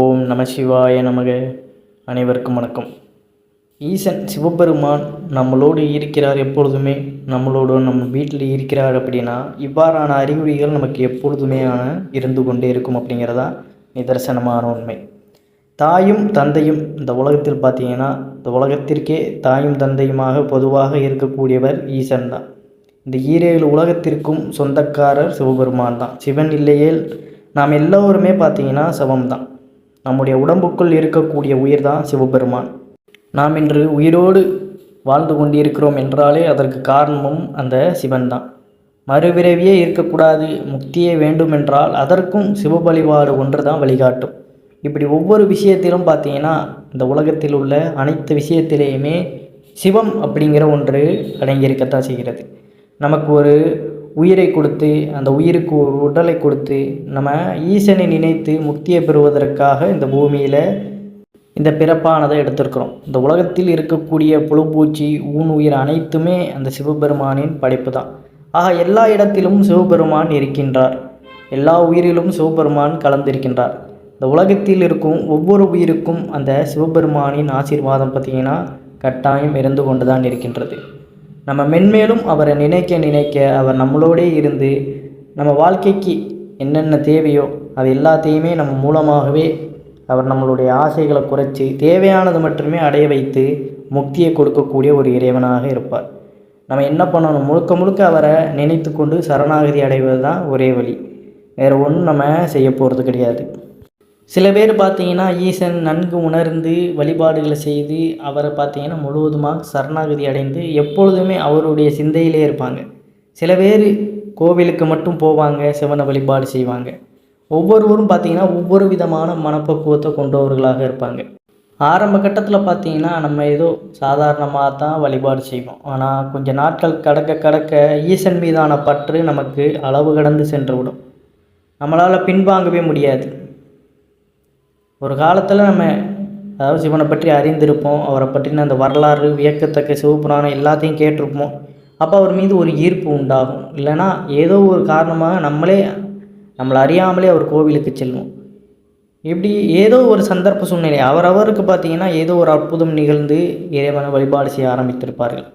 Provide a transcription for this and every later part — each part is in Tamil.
ஓம் நம சிவாய நமக. அனைவருக்கும் வணக்கம். ஈசன் சிவபெருமான் நம்மளோடு இருக்கிறார், எப்பொழுதுமே நம்மளோடு நம்ம வீட்டில் இருக்கிறார் அப்படின்னா இவ்வாறான அறிகுறிகள் நமக்கு எப்பொழுதுமே இருந்து கொண்டே இருக்கும் அப்படிங்கிறதா நிதர்சனமான உண்மை. தாயும் தந்தையும் இந்த உலகத்தில் பார்த்தீங்கன்னா, இந்த உலகத்திற்கே தாயும் தந்தையுமாக பொதுவாக இருக்கக்கூடியவர் ஈசன் தான். இந்த ஈரேழு உலகத்திற்கும் சொந்தக்காரர் சிவபெருமான் தான். சிவன் இல்லையேல் நாம் எல்லோருமே பார்த்தீங்கன்னா சிவம்தான். நம்முடைய உடம்புக்குள் இருக்கக்கூடிய உயிர் தான் சிவபெருமான். நாம் இன்று உயிரோடு வாழ்ந்து கொண்டிருக்கிறோம் என்றாலே அதற்கு காரணமும் அந்த சிவன் தான். மறுபிறவியே இருக்கக்கூடாது, முக்தியே வேண்டும் என்றால் அதற்கும் சிவ வழிபாடு ஒன்று தான் வழிகாட்டும். இப்படி ஒவ்வொரு விஷயத்திலும் பார்த்தீங்கன்னா, இந்த உலகத்தில் உள்ள அனைத்து விஷயத்திலேயுமே சிவம் அப்படிங்கிற ஒன்று அடங்கியிருக்கத்தான் செய்கிறது. நமக்கு ஒரு உயிரை கொடுத்து, அந்த உயிருக்கு ஒரு உடலை கொடுத்து, நம்ம ஈசனை நினைத்து முக்தியை பெறுவதற்காக இந்த பூமியில் இந்த பிறப்பானதை எடுத்திருக்கிறோம். இந்த உலகத்தில் இருக்கக்கூடிய புழுப்பூச்சி ஊன் உயிர் அனைத்துமே அந்த சிவபெருமானின் படைப்பு தான். ஆக எல்லா இடத்திலும் சிவபெருமான் இருக்கின்றார். எல்லா உயிரிலும் சிவபெருமான் கலந்திருக்கின்றார். இந்த உலகத்தில் இருக்கும் ஒவ்வொரு உயிருக்கும் அந்த சிவபெருமானின் ஆசீர்வாதம் பார்த்திங்கன்னா கட்டாயம் இருந்து கொண்டு தான் இருக்கின்றது. நம்ம மென்மேலும் அவரை நினைக்க நினைக்க அவர் நம்மளோடே இருந்து நம்ம வாழ்க்கைக்கு என்னென்ன தேவையோ அது எல்லாத்தையுமே நம்ம மூலமாகவே அவர் நம்மளுடைய ஆசைகளை குறைச்சி தேவையானது மட்டுமே அடைய வைத்து முக்தியை கொடுக்கக்கூடிய ஒரு இறைவனாக இருப்பார். நம்ம என்ன பண்ணணும், முழுக்க முழுக்க அவரை நினைத்து கொண்டு சரணாகதி அடைவது தான் ஒரே வழி. வேறு ஒன்றும் நம்ம செய்ய போகிறது கிடையாது. சில பேர் பார்த்தீங்கன்னா ஈசன் நன்கு உணர்ந்து வழிபாடுகளை செய்து அவரை பார்த்தீங்கன்னா முழுவதுமாக சரணாகதி அடைந்து எப்பொழுதுமே அவருடைய சிந்தையிலே இருப்பாங்க. சில பேர் கோவிலுக்கு மட்டும் போவாங்க, சிவனை வழிபாடு செய்வாங்க. ஒவ்வொருவரும் பார்த்தீங்கன்னா ஒவ்வொரு விதமான மனப்பக்குவத்தை கொண்டவர்களாக இருப்பாங்க. ஆரம்ப கட்டத்தில் பார்த்தீங்கன்னா நம்ம ஏதோ சாதாரணமாக தான் வழிபாடு செய்வோம். ஆனால் கொஞ்சம் நாட்கள் கடக்க கடக்க ஈசன் மீதான பற்று நமக்கு அளவு கடந்து சென்றுவிடும். நம்மளால் பின்வாங்கவே முடியாது. ஒரு காலத்தில் நம்ம அதாவது சிவனை பற்றி அறிந்திருப்போம், அவரை பற்றின அந்த வரலாறு வியக்கத்தக்க சிவபுராணம் எல்லாத்தையும் கேட்டிருப்போம். அப்போ அவர் மீது ஒரு ஈர்ப்பு உண்டாகும். இல்லைனா ஏதோ ஒரு காரணமாக நம்மளை அறியாமலே அவர் கோவிலுக்கு செல்வோம். இப்படி ஏதோ ஒரு சந்தர்ப்ப சூழ்நிலை அவரவருக்கு பார்த்திங்கன்னா ஏதோ ஒரு அற்புதம் நிகழ்ந்து இறைவனை வழிபாடு செய்ய ஆரம்பித்திருப்பார்கள்.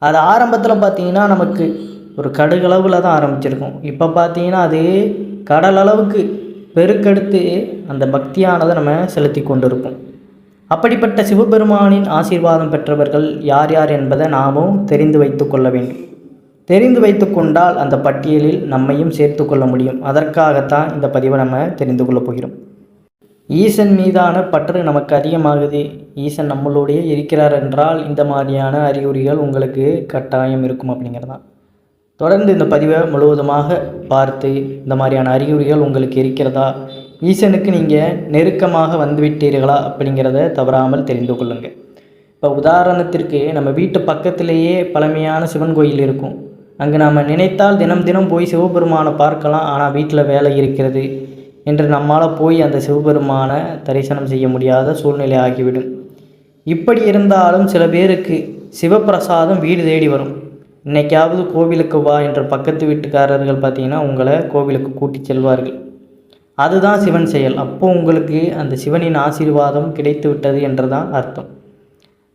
அது ஆரம்பத்தில் பார்த்திங்கன்னா நமக்கு ஒரு கடுகளவில் தான் ஆரம்பிச்சிருக்கும். இப்போ பார்த்திங்கன்னா அது கடல் அளவுக்கு பெருக்கெடுத்து அந்த பக்தியானதை நம்ம செலுத்தி கொண்டிருப்போம். அப்படிப்பட்ட சிவபெருமானின் ஆசீர்வாதம் பெற்றவர்கள் யார் யார் என்பதை நாமும் தெரிந்து வைத்து கொள்ள வேண்டும். தெரிந்து வைத்து கொண்டால் அந்த பட்டியலில் நம்மையும் சேர்த்து கொள்ள முடியும். அதற்காகத்தான் இந்த பதிவை நம்ம தெரிந்து கொள்ளப் போகிறோம். ஈசன் மீதான பற்று நமக்கு அதிகமாகுது, ஈசன் நம்மளோடைய இருக்கிறார் என்றால் இந்த மாதிரியான அறிகுறிகள் உங்களுக்கு கட்டாயம் இருக்கும் அப்படிங்கிறதான். தொடர்ந்து இந்த பதிவை முழுவதுமாக பார்த்து இந்த மாதிரியான அறிகுறிகள் உங்களுக்கு இருக்கிறதா, ஈசனுக்கு நீங்கள் நெருக்கமாக வந்துவிட்டீர்களா அப்படிங்கிறத தவறாமல் தெரிந்து கொள்ளுங்கள். இப்போ உதாரணத்திற்கு நம்ம வீட்டு பக்கத்திலேயே பழமையான சிவன் கோயில் இருக்கும். அங்கே நாம் நினைத்தால் தினம் தினம் போய் சிவபெருமானை பார்க்கலாம். ஆனால் வீட்டில் வேலை இருக்கிறது என்று நம்மால் போய் அந்த சிவபெருமானை தரிசனம் செய்ய முடியாத சூழ்நிலை ஆகிவிடும். இப்படி இருந்தாலும் சில பேருக்கு சிவப்பிரசாதம் வீடு தேடி வரும். இன்றைக்காவது கோவிலுக்கு வா என்ற பக்கத்து வீட்டுக்காரர்கள் பார்த்திங்கன்னா உங்களை கோவிலுக்கு கூட்டி செல்வார்கள். அதுதான் சிவன் செயல். அப்போ உங்களுக்கு அந்த சிவனின் ஆசீர்வாதம் கிடைத்து விட்டது என்று தான் அர்த்தம்.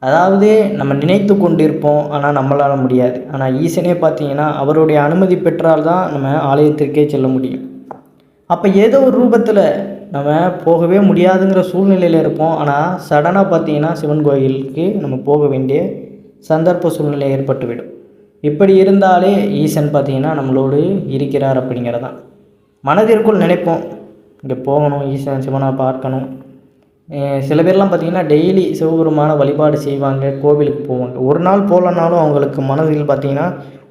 அதாவது நம்ம நினைத்து கொண்டிருப்போம், ஆனால் நம்மளால் முடியாது. ஆனால் ஈசனே பார்த்திங்கன்னா அவருடைய அனுமதி பெற்றால் தான் நம்ம ஆலயத்திற்கே செல்ல முடியும். அப்போ ஏதோ ஒரு ரூபத்தில் நம்ம போகவே முடியாதுங்கிற சூழ்நிலையில் இருப்போம். ஆனால் சடனாக பார்த்திங்கன்னா சிவன் கோயிலுக்கு நம்ம போக வேண்டிய சந்தர்ப்ப சூழ்நிலை ஏற்பட்டுவிடும். இப்படி இருந்தாலே ஈசன் பார்த்திங்கன்னா நம்மளோடு இருக்கிறார் அப்படிங்கிறதான். மனதிற்குள் நினைப்போம், இங்கே போகணும், ஈசன் சிவனை பார்க்கணும். சில பேர்லாம் பார்த்திங்கன்னா டெய்லி சிவபெருமான வழிபாடு செய்வாங்க, கோவிலுக்கு போவாங்க. ஒரு நாள் போகலனாலும் அவங்களுக்கு மனதில் பார்த்திங்கன்னா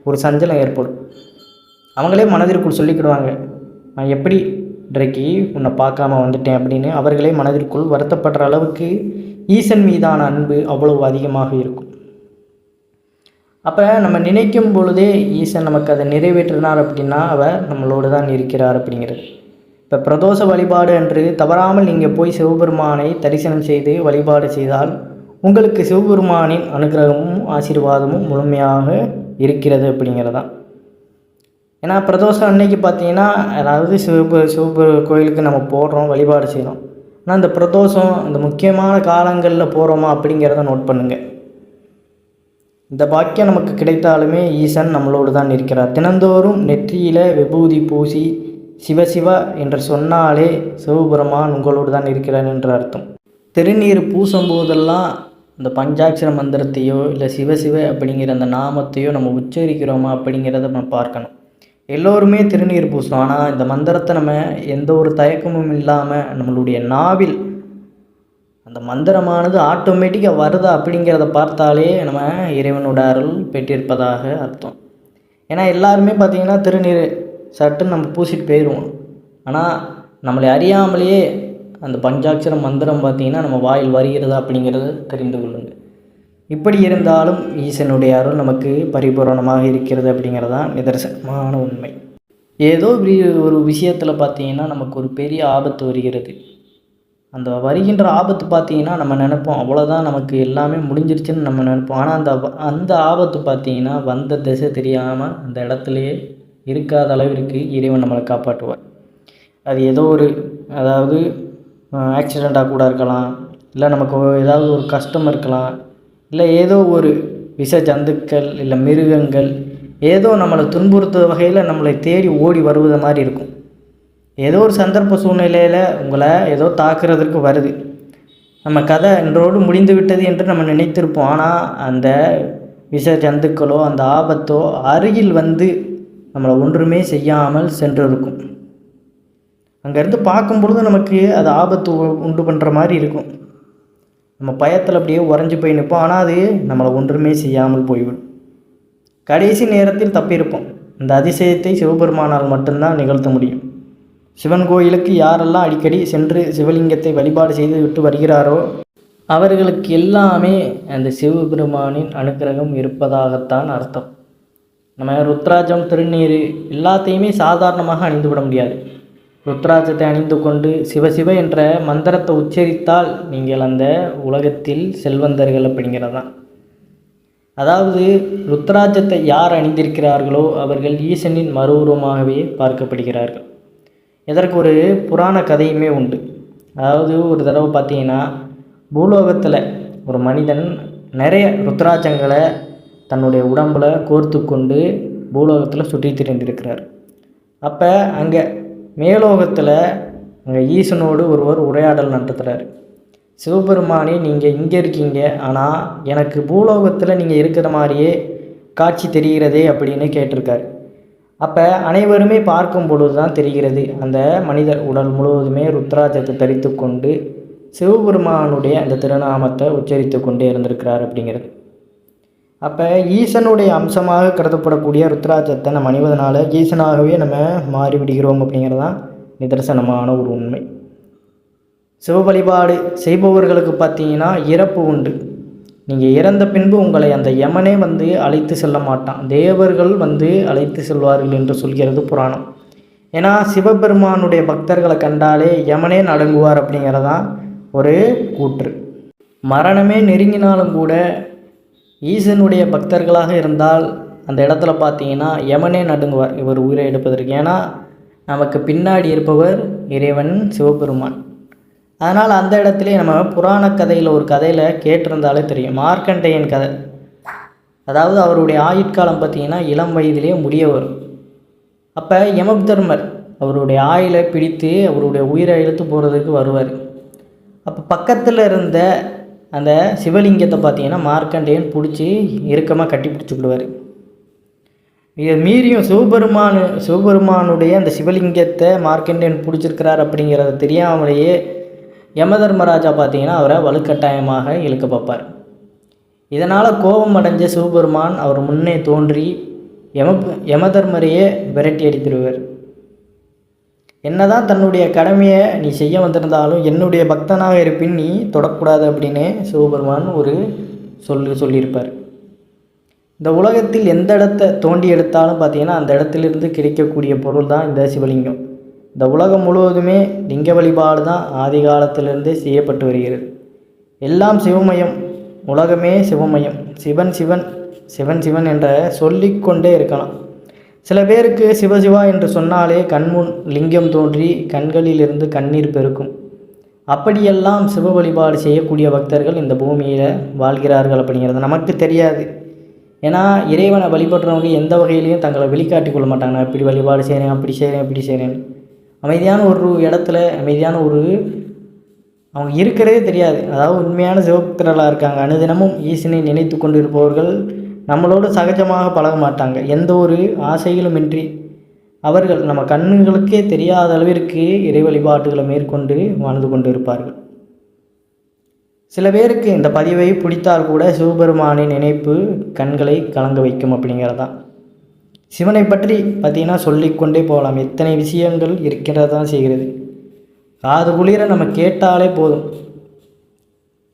ஒரு சஞ்சலம் ஏற்படும். அவங்களே மனதிற்குள் சொல்லிக்கிடுவாங்க, நான் எப்படி இன்றைக்கு உன்னை பார்க்காம வந்துட்டேன் அப்படின்னு அவர்களே மனதிற்குள் வருத்தப்படுற அளவுக்கு ஈசன் மீதான அன்பு அவ்வளவு அதிகமாக இருக்கும். அப்போ நம்ம நினைக்கும் பொழுதே ஈசன் நமக்கு அதை நிறைவேற்றினார் அப்படின்னா அவர் நம்மளோடு தான் இருக்கிறார் அப்படிங்கிறது. இப்போ பிரதோஷ வழிபாடு அன்று தவறாமல் நீங்கள் போய் சிவபெருமானை தரிசனம் செய்து வழிபாடு செய்தால் உங்களுக்கு சிவபெருமானின் அனுகிரகமும் ஆசீர்வாதமும் முழுமையாக இருக்கிறது அப்படிங்கிறதான். ஏன்னா பிரதோஷம் அன்னைக்கு பார்த்தீங்கன்னா, அதாவது சிவப்பு கோயிலுக்கு நம்ம போடுறோம், வழிபாடு செய்கிறோம். ஆனால் இந்த பிரதோஷம் இந்த முக்கியமான காலங்களில் போகிறோமா அப்படிங்கிறத நோட் பண்ணுங்கள். இந்த பாக்கியம் நமக்கு கிடைத்தாலுமே ஈசன் நம்மளோடு தான் இருக்கிறார். தினந்தோறும் நெற்றியில் விபூதி பூசி சிவசிவ என்று சொன்னாலே சிவபெருமான் உங்களோடு தான் இருக்கிறார் என்று அர்த்தம். திருநீர் பூசும் போதெல்லாம் இந்த பஞ்சாட்சர மந்திரத்தையோ இல்லை சிவசிவ அப்படிங்கிற அந்த நாமத்தையோ நம்ம உச்சரிக்கிறோமா அப்படிங்கிறத நம்ம பார்க்கணும். எல்லோருமே திருநீர் பூசுகிறோம், ஆனால் இந்த மந்திரத்தை நம்ம எந்த ஒரு தயக்கமும் இல்லாமல் நம்மளுடைய நாவில் அந்த மந்திரமானது ஆட்டோமேட்டிக்காக வருதா அப்படிங்கிறத பார்த்தாலே நம்ம இறைவனோட அருள் பெற்றிருப்பதாக அர்த்தம். ஏன்னா எல்லாருமே பார்த்திங்கன்னா திருநீர் சட்டுன்னு நம்ம பூசிட்டு போயிடுவோம், ஆனால் நம்மளை அறியாமலேயே அந்த பஞ்சாட்சர மந்திரம் பார்த்திங்கன்னா நம்ம வாயில் வருகிறதா அப்படிங்கிறத தெரிந்து கொள்ளுங்கள். இப்படி இருந்தாலும் ஈசனுடைய அருள் நமக்கு பரிபூரணமாக இருக்கிறது அப்படிங்கிறதான் நிதர்சனமான உண்மை. ஏதோ ஒரு விஷயத்தில் பார்த்திங்கன்னா நமக்கு ஒரு பெரிய ஆபத்து வருகிறது. அந்த வருகின்ற ஆபத்து பார்த்திங்கன்னா நம்ம நினைப்போம் அவ்வளோதான், நமக்கு எல்லாமே முடிஞ்சிருச்சுன்னு நம்ம நினைப்போம். ஆனால் அந்த ஆபத்து பார்த்திங்கன்னா வந்த திசை தெரியாமல் அந்த இடத்துலையே இருக்காத அளவிற்கு இறைவன் நம்மளை காப்பாற்றுவார். அது ஏதோ ஒரு அதாவது ஆக்சிடெண்ட்டாக கூட இருக்கலாம், இல்லை நமக்கு ஏதாவது ஒரு கஷ்டம் இருக்கலாம், இல்லை ஏதோ ஒரு விஷ ஜந்துக்கள் இல்லை மிருகங்கள் ஏதோ நம்மளை துன்புறுத்துற வகையில் நம்மளை தேடி ஓடி வருவது மாதிரி இருக்கும். ஏதோ ஒரு சந்தர்ப்ப சூழ்நிலையில் உங்களை ஏதோ தாக்குறதுக்கு வருது. நம்ம கதை இன்றோடு முடிந்து விட்டது என்று நம்ம நினைத்திருப்போம். ஆனால் அந்த விஷ ஜந்துக்களோ அந்த ஆபத்தோ அருகில் வந்து நம்மளை ஒன்றுமே செய்யாமல் சென்று இருக்கும். அங்கேருந்து பார்க்கும் பொழுது நமக்கு அது ஆபத்து உண்டு பண்ணுற மாதிரி இருக்கும். நம்ம பயத்தில் அப்படியே உறைஞ்சி போய் நிற்போம், ஆனால் அது நம்மளை ஒன்றுமே செய்யாமல் போய்விடும். கடைசி நேரத்தில் தப்பியிருப்போம். இந்த அதிசயத்தை சிவபெருமானால் மட்டும்தான் நிகழ்த்த முடியும். சிவன் கோயிலுக்கு யாரெல்லாம் அடிக்கடி சென்று சிவலிங்கத்தை வழிபாடு செய்து விட்டு வருகிறாரோ அவர்களுக்கு எல்லாமே அந்த சிவபெருமானின் அனுக்கிரகம் இருப்பதாகத்தான் அர்த்தம். நம்ம ருத்ராஜம் திருநீர் எல்லாத்தையுமே சாதாரணமாக அணிந்து விட முடியாது. ருத்ராஜத்தை அணிந்து கொண்டு சிவசிவ என்ற மந்திரத்தை உச்சரித்தால் நீங்கள் அந்த உலகத்தில் செல்வந்தர்கள் அப்படிங்கிறதான். அதாவது ருத்ராஜத்தை யார் அணிந்திருக்கிறார்களோ அவர்கள் ஈசனின் மறு உருவமாகவே பார்க்கப்படுகிறார்கள். இதற்கு ஒரு புராண கதையுமே உண்டு. அதாவது ஒரு தடவை பார்த்தீங்கன்னா பூலோகத்தில் ஒரு மனிதன் நிறைய ருத்ராட்சங்களை தன்னுடைய உடம்பில் கோர்த்து கொண்டு பூலோகத்தில் சுற்றி திரிந்திருக்கிறார். அப்போ அங்கே மேலோகத்தில் அங்கே ஈசனோடு ஒருவர் உரையாடல் நடத்துகிறார். சிவபெருமானே, நீங்கள் இங்கே இருக்கீங்க, ஆனால் எனக்கு பூலோகத்தில் நீங்கள் இருக்கிற மாதிரியே காட்சி தெரிகிறதே அப்படின்னு கேட்டிருக்காரு. அப்போ அனைவருமே பார்க்கும் பொழுது தான் தெரிகிறது அந்த மனிதர் உடல் முழுவதுமே ருத்ராட்சத்தை தரித்து கொண்டு சிவபெருமானுடைய அந்த திருநாமத்தை உச்சரித்து கொண்டே இருந்திருக்கிறார் அப்படிங்கிறது. அப்போ ஈசனுடைய அம்சமாக கருதப்படக்கூடிய ருத்ராட்சத்தை நம்ம அணிவதனால ஈசனாகவே நம்ம மாறிவிடுகிறோம் அப்படிங்கிறதான் நிதர்சனமான ஒரு உண்மை. சிவ வழிபாடு செய்பவர்களுக்கு பார்த்தீங்கன்னா இறப்பு உண்டு. நீங்கள் இறந்த பின்பு உங்களை அந்த யமனே வந்து அழைத்து செல்ல மாட்டான், தேவர்கள் வந்து அழைத்து செல்வார்கள் என்று சொல்கிறது புராணம். ஏன்னா சிவபெருமானுடைய பக்தர்களை கண்டாலே யமனே நடுங்குவார் அப்படிங்கிறதான் ஒரு கூற்று. மரணமே நெருங்கினாலும் கூட ஈசனுடைய பக்தர்களாக இருந்தால் அந்த இடத்துல பார்த்தீங்கன்னா யமனே நடுங்குவார் இவர் உயிரை எடுப்பதற்கு. ஏன்னா நமக்கு பின்னாடி இருப்பவர் இறைவன் சிவபெருமான். அதனால் அந்த இடத்துல நம்ம புராண கதையில் ஒரு கதையில் கேட்டிருந்தாலே தெரியும், மார்க்கண்டேயன் கதை. அதாவது அவருடைய ஆயுட்காலம் பார்த்திங்கன்னா இளம் வயதிலே முடிய வரும். அப்போ யமதர்மர் அவருடைய ஆயுளை பிடித்து அவருடைய உயிரை இழுத்து போகிறதுக்கு வருவார். அப்போ பக்கத்தில் இருந்த அந்த சிவலிங்கத்தை பார்த்திங்கன்னா மார்க்கண்டேயன் பிடிச்சி இறுக்கமாக கட்டி பிடிச்சிக்கிடுவார். இதை மீறியும் சிவபெருமானுடைய அந்த சிவலிங்கத்தை மார்க்கண்டேயன் பிடிச்சிருக்கிறார் அப்படிங்கிறத தெரியாமலேயே யமதர்மராஜா பார்த்திங்கன்னா அவரை வலுக்கட்டாயமாக இழுக்க பார்ப்பார். இதனால் கோபம் அடைஞ்ச சிவபெருமான் அவர் முன்னே தோன்றி யமதர்மரையே விரட்டி அடித்திருவார். என்னதான் தன்னுடைய கடமையை நீ செய்ய வந்திருந்தாலும் என்னுடைய பக்தனாக இருப்பின் நீ தொடக்கூடாது அப்படின்னு சிவபெருமான் ஒரு சொல்லியிருப்பார். இந்த உலகத்தில் எந்த இடத்தை தோண்டி எடுத்தாலும் பார்த்திங்கன்னா அந்த இடத்திலிருந்து கிடைக்கக்கூடிய பொருள் தான் இந்த சிவலிங்கம். இந்த உலகம் முழுவதுமே லிங்க வழிபாடு தான் ஆதி காலத்திலிருந்தே செய்யப்பட்டு வருகிறது. எல்லாம் சிவமயம், உலகமே சிவமயம், சிவன் சிவன் சிவன் சிவன் என்ற சொல்லிக்கொண்டே இருக்கலாம். சில பேருக்கு சிவசிவா என்று சொன்னாலே கண்முன் லிங்கம் தோன்றி கண்களிலிருந்து கண்ணீர் பெருக்கும். அப்படியெல்லாம் சிவ வழிபாடு செய்யக்கூடிய பக்தர்கள் இந்த பூமியில் வாழ்கிறார்கள் அப்படிங்கிறது நமக்கு தெரியாது. ஏன்னா இறைவனை வழிபடுறவங்க எந்த வகையிலையும் தங்களை வெளிக்காட்டி கொள்ள மாட்டாங்க. நான் இப்படி வழிபாடு செய்கிறேன், அப்படி செய்கிறேன், இப்படி செய்கிறேன்னு. அமைதியான ஒரு இடத்துல அமைதியான ஒரு அவங்க இருக்கிறதே தெரியாது. அதாவது உண்மையான சிவபக்தர்களாக இருக்காங்க. அனுதினமும் ஈசனை நினைத்து கொண்டு இருப்பவர்கள் நம்மளோடு சகஜமாக பழக மாட்டாங்க. எந்த ஒரு ஆசைகளுமின்றி அவர்கள் நம்ம கண்ணுங்களுக்கே தெரியாத அளவிற்கு இறை வழிபாட்டுகளை மேற்கொண்டு வாழ்ந்து கொண்டு இருப்பார்கள். சில பேருக்கு இந்த பதிவை பிடித்தால் கூட சிவபெருமானின் நினைப்பு கண்களை கலங்க வைக்கும் அப்படிங்கிறதான். சிவனை பற்றி பார்த்திங்கன்னா சொல்லிக்கொண்டே போகலாம். எத்தனை விஷயங்கள் இருக்கிறதான் செய்கிறது. காது குளிர நம்ம கேட்டாலே போதும்.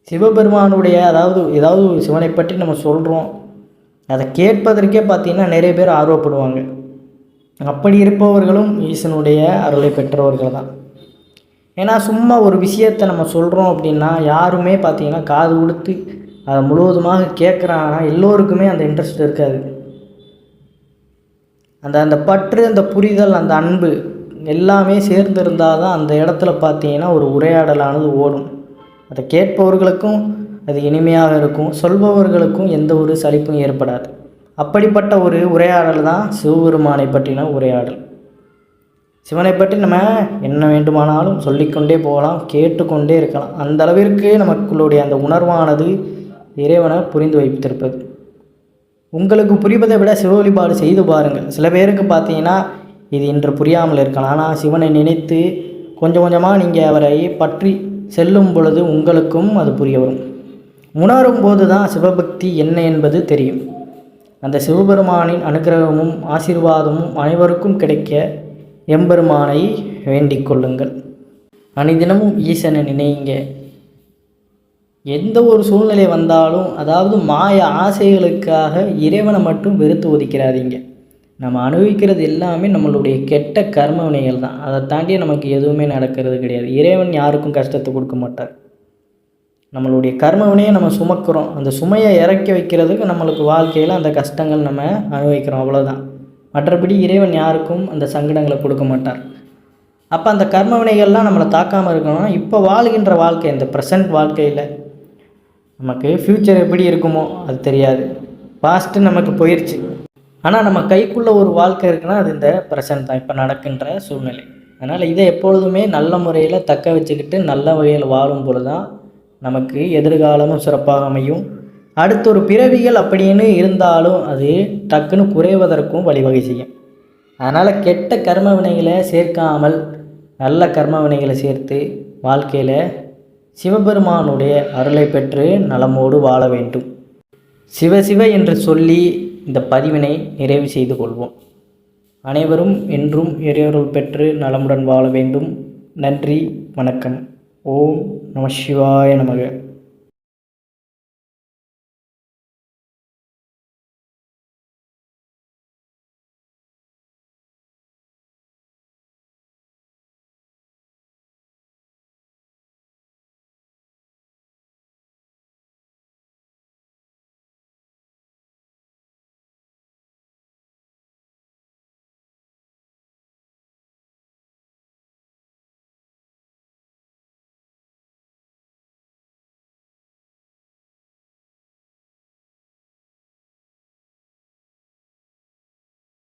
சிவபெருமானுடைய ஏதாவது சிவனை பற்றி நம்ம சொல்கிறோம், அதை கேட்பதற்கே பார்த்திங்கன்னா நிறைய பேர் ஆர்வப்படுவாங்க. அப்படி இருப்பவர்களும் ஈசனுடைய அருளை பெற்றவர்கள் தான். ஏன்னா சும்மா ஒரு விஷயத்தை நம்ம சொல்கிறோம் அப்படின்னா யாருமே பார்த்திங்கன்னா காது கொடுத்து அதை முழுவதுமாக கேட்குறாங்கன்னா எல்லோருக்குமே அந்த இன்ட்ரெஸ்ட் இருக்காது. அந்த பற்று, அந்த புரிதல், அந்த அன்பு எல்லாமே சேர்ந்து இருந்தால் தான் அந்த இடத்துல பார்த்திங்கன்னா ஒரு உரையாடலானது ஓடும். அதை கேட்பவர்களுக்கும் அது இனிமையாக இருக்கும், சொல்பவர்களுக்கும் எந்த ஒரு சலிப்பும் ஏற்படாது. அப்படிப்பட்ட ஒரு உரையாடல் தான் சிவபெருமானை பற்றின உரையாடல். சிவனை பற்றி நம்ம என்ன வேண்டுமானாலும் சொல்லிக்கொண்டே போகலாம், கேட்டுக்கொண்டே இருக்கலாம். அந்த அளவிற்கு நமக்குள்ளுடைய அந்த உணர்வானது இறைவனை புரிந்து வைத்திருப்பது. உங்களுக்கு புரிவதை விட சிவ வழிபாடு செய்து பாருங்கள். சில பேருக்கு பார்த்தீங்கன்னா இது இன்று புரியாமல் இருக்கலாம். ஆனால் சிவனை நினைத்து கொஞ்சம் கொஞ்சமாக நீங்கள் அவரை பற்றி செல்லும் பொழுது உங்களுக்கும் அது புரிய வரும். உணரும் போது தான் சிவபக்தி என்ன என்பது தெரியும். அந்த சிவபெருமானின் அனுகிரகமும் ஆசீர்வாதமும் அனைவருக்கும் கிடைக்க எம்பெருமானை வேண்டிக் கொள்ளுங்கள். அனைதினமும் ஈசனை நினைங்க. எந்த ஒரு சூழ்நிலை வந்தாலும் அதாவது மாய ஆசைகளுக்காக இறைவனை மட்டும் வெறுத்து ஒதுக்கிறாதீங்க. நம்ம அனுபவிக்கிறது எல்லாமே நம்மளுடைய கெட்ட கர்ம வினைகள் தான். அதை தாண்டி நமக்கு எதுவுமே நடக்கிறது கிடையாது. இறைவன் யாருக்கும் கஷ்டத்தை கொடுக்க மாட்டார். நம்மளுடைய கர்ம வினையை நம்ம சுமக்கிறோம். அந்த சுமையை இறக்கி வைக்கிறதுக்கு நம்மளுக்கு வாழ்க்கையில் அந்த கஷ்டங்கள் நம்ம அனுபவிக்கிறோம், அவ்வளோதான். மற்றபடி இறைவன் யாருக்கும் அந்த சங்கடங்களை கொடுக்க மாட்டார். அப்போ அந்த கர்ம வினைகள்லாம் நம்மளை தாக்காமல் இருக்கணும்னா இப்போ வாழ்கின்ற வாழ்க்கை, இந்த ப்ரெசன்ட் வாழ்க்கையில் நமக்கு ஃப்யூச்சர் எப்படி இருக்குமோ அது தெரியாது. பாஸ்ட்டு நமக்கு போயிடுச்சு. ஆனால் நம்ம கைக்குள்ளே ஒரு வாழ்க்கை இருக்குன்னா அது இந்த ப்ரெசன்ட் தான், இப்போ நடக்கின்ற சூழ்நிலை. அதனால் இதை எப்பொழுதுமே நல்ல முறையில் தக்க வச்சுக்கிட்டு நல்ல வகையில் வாழும் பொழுது தான் நமக்கு எதிர்காலமும் சிறப்பாக அமையும். அடுத்த ஒரு பிறவிகள் அப்படின்னு இருந்தாலும் அது டக்குன்னு குறைவதற்கும் வழிவகை செய்யும். அதனால் கெட்ட கர்ம வினைகளை சேர்க்காமல் நல்ல கர்ம வினைகளை சேர்த்து வாழ்க்கையில் சிவபெருமானுடைய அருளை பெற்று நலமோடு வாழ வேண்டும். சிவசிவ என்று சொல்லி இந்த பதிவினை நிறைவு செய்து கொள்வோம். அனைவரும் என்றும் இறையருள் பெற்று நலமுடன் வாழ வேண்டும். நன்றி, வணக்கம். ஓம் நம சிவாய நமக.